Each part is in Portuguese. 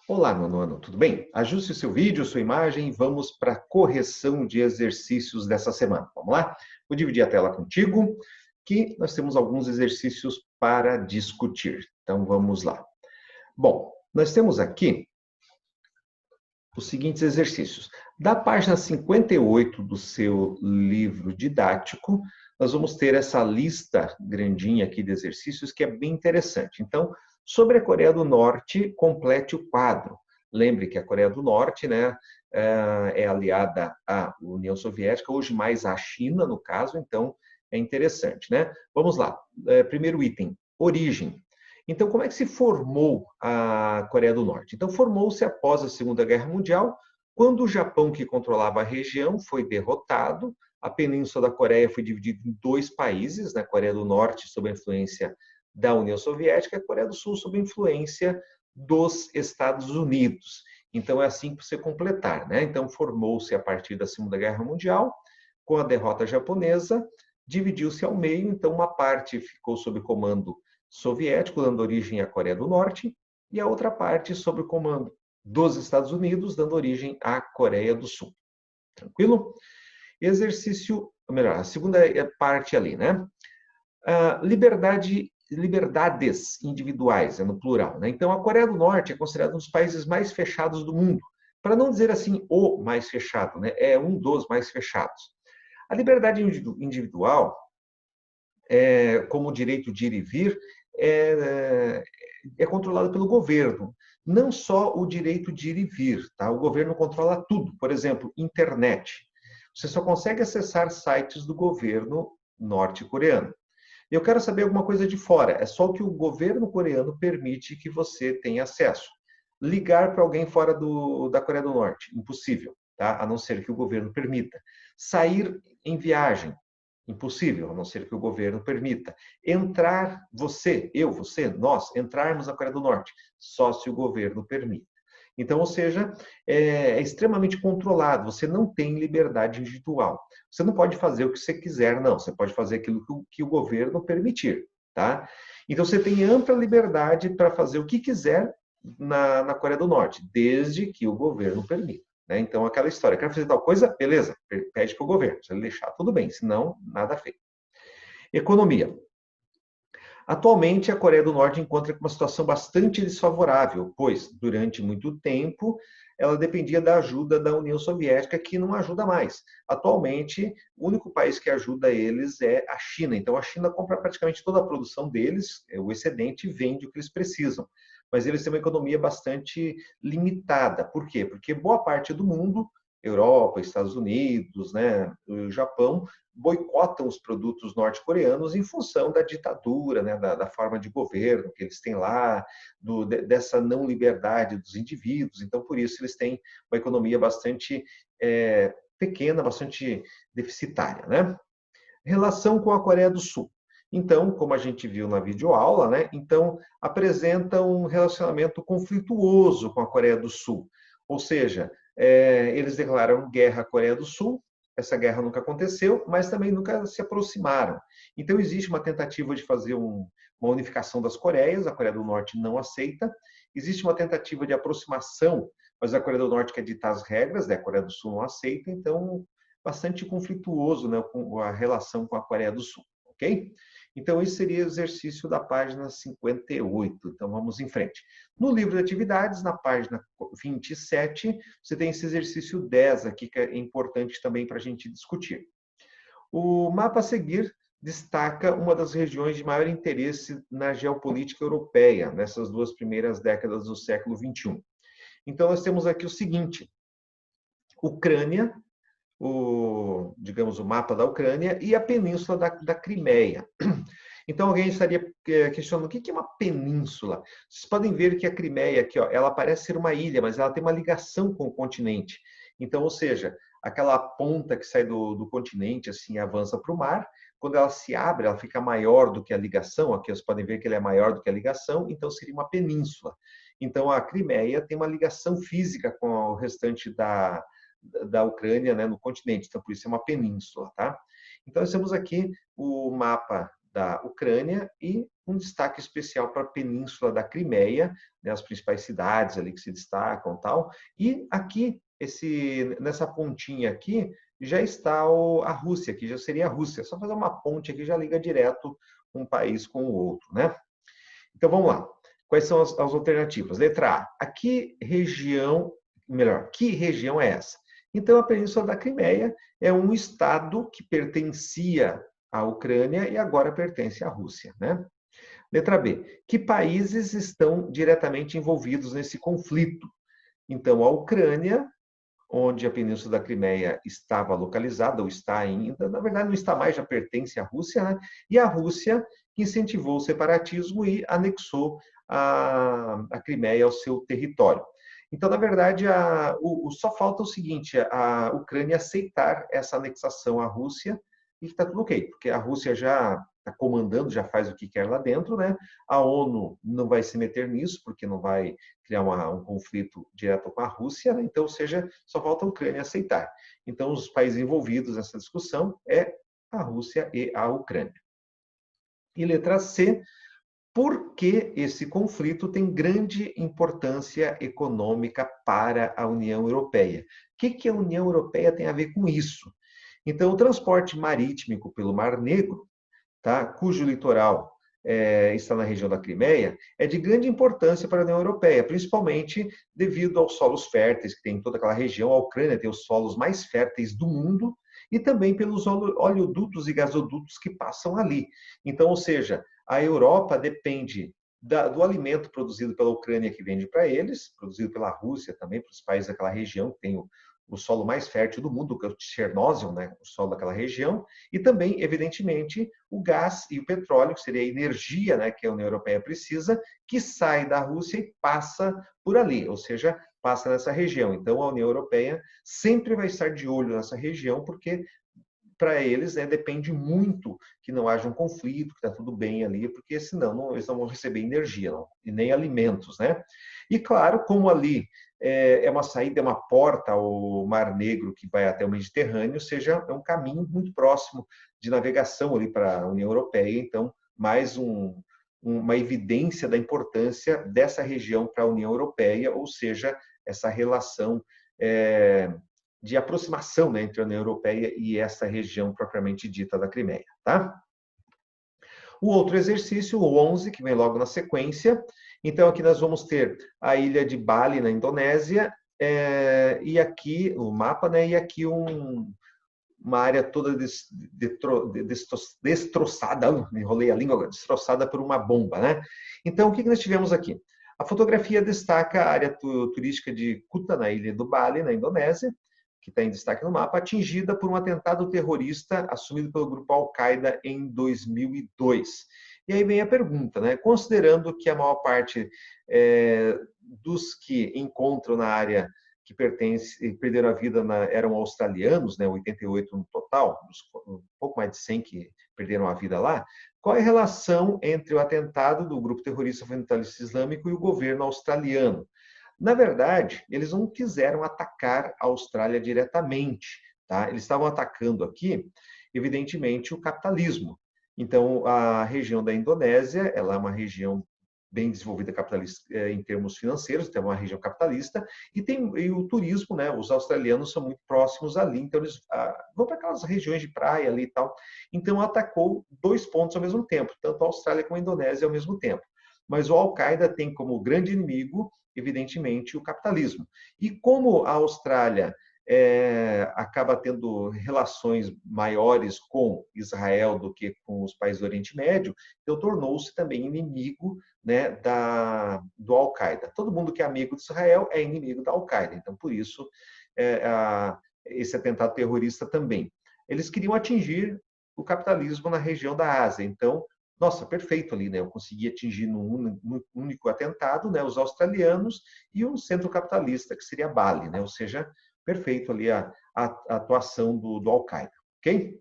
Olá, meu nono, tudo bem? Ajuste o seu vídeo, sua imagem e vamos para a correção de exercícios dessa semana. Vamos lá? Vou dividir a tela contigo, que nós temos alguns exercícios para discutir. Então, vamos lá. Bom, nós temos aqui os seguintes exercícios. Da página 58 do seu livro didático, nós vamos ter essa lista grandinha aqui de exercícios que é bem interessante. Então, sobre a Coreia do Norte, complete o quadro. Lembre que a Coreia do Norte, né, é aliada à União Soviética, hoje mais à China, no caso, então é interessante, né? Vamos lá. Primeiro item, origem. Então, como é que se formou a Coreia do Norte? Então, formou-se após a Segunda Guerra Mundial, quando o Japão, que controlava a região, foi derrotado. A Península da Coreia foi dividida em dois países, né? A Coreia do Norte sob a influência da União Soviética e a Coreia do Sul sob a influência dos Estados Unidos. Então, é assim para você completar, né? Então, formou-se a partir da Segunda Guerra Mundial, com a derrota japonesa, dividiu-se ao meio, então uma parte ficou sob comando soviético, dando origem à Coreia do Norte, e a outra parte sob o comando dos Estados Unidos, dando origem à Coreia do Sul. Tranquilo? Exercício, ou melhor, a segunda parte ali, né? Liberdades individuais, é no plural, né? Então, a Coreia do Norte é considerada um dos países mais fechados do mundo. Para não dizer assim, o mais fechado, né? É um dos mais fechados. A liberdade individual, como o direito de ir e vir, é controlado pelo governo. Não só o direito de ir e vir, tá? O governo controla tudo. Por exemplo, internet. Você só consegue acessar sites do governo norte-coreano. Eu quero saber alguma coisa de fora. É só o que o governo coreano permite que você tenha acesso. Ligar para alguém fora da Coreia do Norte, impossível, tá? A não ser que o governo permita. Sair em viagem, impossível, a não ser que o governo permita. Entrar, você, nós, entrarmos na Coreia do Norte, só se o governo permite. Então, ou seja, é extremamente controlado, você não tem liberdade individual. Você não pode fazer o que você quiser, não, você pode fazer aquilo que o governo permitir, tá? Então, você tem ampla liberdade para fazer o que quiser na Coreia do Norte, desde que o governo permita. Né? Então, aquela história, quer fazer tal coisa? Beleza, pede para o governo. Se ele deixar, tudo bem, senão, nada feito. Economia. Atualmente, a Coreia do Norte encontra uma situação bastante desfavorável, pois, durante muito tempo, ela dependia da ajuda da União Soviética, que não ajuda mais. Atualmente, o único país que ajuda eles é a China. Então, a China compra praticamente toda a produção deles, o excedente, e vende o que eles precisam. Mas eles têm uma economia bastante limitada. Por quê? Porque boa parte do mundo, Europa, Estados Unidos, né, o Japão, boicotam os produtos norte-coreanos em função da ditadura, né, da forma de governo que eles têm lá, dessa não liberdade dos indivíduos. Então, por isso, eles têm uma economia bastante pequena, bastante deficitária. Né? Relação com a Coreia do Sul. Então, como a gente viu na videoaula, né, então apresenta um relacionamento conflituoso com a Coreia do Sul. Ou seja, eles declararam guerra à Coreia do Sul, essa guerra nunca aconteceu, mas também nunca se aproximaram. Então, existe uma tentativa de fazer uma unificação das Coreias, a Coreia do Norte não aceita. Existe uma tentativa de aproximação, mas a Coreia do Norte quer ditar as regras, né? A Coreia do Sul não aceita, então, bastante conflituoso, né, com a relação com a Coreia do Sul, ok? Então, esse seria o exercício da página 58. Então, vamos em frente. No livro de atividades, na página 27, você tem esse exercício 10 aqui, que é importante também para a gente discutir. O mapa a seguir destaca uma das regiões de maior interesse na geopolítica europeia, nessas duas primeiras décadas do século XXI. Então, nós temos aqui o seguinte: Ucrânia, digamos, o mapa da Ucrânia e a península da Crimeia. Então, alguém estaria questionando o que é uma península. Vocês podem ver que a Crimeia, aqui, ó, ela parece ser uma ilha, mas ela tem uma ligação com o continente. Então, ou seja, aquela ponta que sai do continente, assim, avança para o mar. Quando ela se abre, ela fica maior do que a ligação. Aqui vocês podem ver que ela é maior do que a ligação, então seria uma península. Então, a Crimeia tem uma ligação física com o restante da Ucrânia, né, no continente. Então, por isso é uma península, tá? Então, nós temos aqui o mapa da Ucrânia e um destaque especial para a Península da Crimeia, né, as principais cidades ali que se destacam, tal. E aqui, nessa pontinha aqui, já está a Rússia, que já seria a Rússia. É só fazer uma ponte aqui, já liga direto um país com o outro, né? Então, vamos lá. Quais são as alternativas? Letra A. Que região é essa? Então, a Península da Crimeia é um estado que pertencia à Ucrânia e agora pertence à Rússia, né? Letra B. Que países estão diretamente envolvidos nesse conflito? Então, a Ucrânia, onde a Península da Crimeia estava localizada, ou está ainda, na verdade não está mais, já pertence à Rússia, né? E a Rússia, que incentivou o separatismo e anexou a Crimeia ao seu território. Então, na verdade, só falta o seguinte, a Ucrânia aceitar essa anexação à Rússia e está tudo ok, porque a Rússia já está comandando, já faz o que quer lá dentro, né? A ONU não vai se meter nisso, porque não vai criar um conflito direto com a Rússia, né? Então, ou seja, só falta a Ucrânia aceitar. Então, os países envolvidos nessa discussão é a Rússia e a Ucrânia. E letra C, porque esse conflito tem grande importância econômica para a União Europeia. O que a União Europeia tem a ver com isso? Então, o transporte marítimo pelo Mar Negro, tá, cujo litoral está na região da Crimeia, é de grande importância para a União Europeia, principalmente devido aos solos férteis que tem em toda aquela região. A Ucrânia tem os solos mais férteis do mundo e também pelos oleodutos e gasodutos que passam ali. Então, ou seja, a Europa depende do alimento produzido pela Ucrânia que vende para eles, produzido pela Rússia também, para os países daquela região que tem o solo mais fértil do mundo, que é o Chernósil, né, o solo daquela região, e também, evidentemente, o gás e o petróleo, que seria a energia, né, que a União Europeia precisa, que sai da Rússia e passa por ali, ou seja, passa nessa região. Então, a União Europeia sempre vai estar de olho nessa região, porque para eles, né, depende muito que não haja um conflito, que está tudo bem ali, porque senão eles não vão receber energia, não, e nem alimentos, né? E claro, como ali é uma saída, é uma porta ao Mar Negro que vai até o Mediterrâneo, ou seja, é um caminho muito próximo de navegação ali para a União Europeia, então mais uma evidência da importância dessa região para a União Europeia, ou seja, essa relação de aproximação, né, entre a União Europeia e essa região propriamente dita da Crimeia, tá? O outro exercício, o 11, que vem logo na sequência. Então, aqui nós vamos ter a ilha de Bali, na Indonésia, e aqui o mapa, né, e aqui uma área toda destroçada, me enrolei a língua, destroçada por uma bomba, né? Então, o que nós tivemos aqui? A fotografia destaca a área turística de Kuta, na ilha do Bali, na Indonésia, que está em destaque no mapa, atingida por um atentado terrorista assumido pelo grupo Al-Qaeda em 2002. E aí vem a pergunta, né? Considerando que a maior parte dos que encontram na área que perderam a vida eram australianos, né? 88 no total, um pouco mais de 100 que perderam a vida lá, qual é a relação entre o atentado do grupo terrorista fundamentalista islâmico e o governo australiano? Na verdade, eles não quiseram atacar a Austrália diretamente, tá? Eles estavam atacando aqui, evidentemente, o capitalismo. Então, a região da Indonésia, ela é uma região bem desenvolvida capitalista em termos financeiros, então é uma região capitalista, e o turismo, né? Os australianos são muito próximos ali, então eles vão para aquelas regiões de praia ali e tal. Então, atacou dois pontos ao mesmo tempo, tanto a Austrália como a Indonésia ao mesmo tempo. Mas o Al-Qaeda tem como grande inimigo, evidentemente, o capitalismo. E como a Austrália acaba tendo relações maiores com Israel do que com os países do Oriente Médio, então tornou-se também inimigo, né, do Al-Qaeda. Todo mundo que é amigo de Israel é inimigo da Al-Qaeda, então por isso esse atentado terrorista também. Eles queriam atingir o capitalismo na região da Ásia, então nossa, perfeito ali, né? Eu consegui atingir num único atentado, né, os australianos e um centro capitalista, que seria Bali, né? Ou seja, perfeito ali a atuação do Al-Qaeda, ok?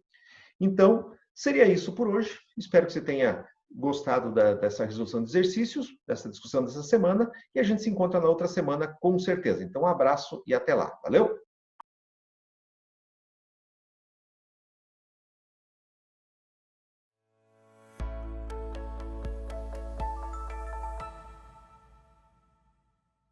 Então, seria isso por hoje. Espero que você tenha gostado dessa resolução de exercícios, dessa discussão dessa semana, e a gente se encontra na outra semana, com certeza. Então, um abraço e até lá. Valeu?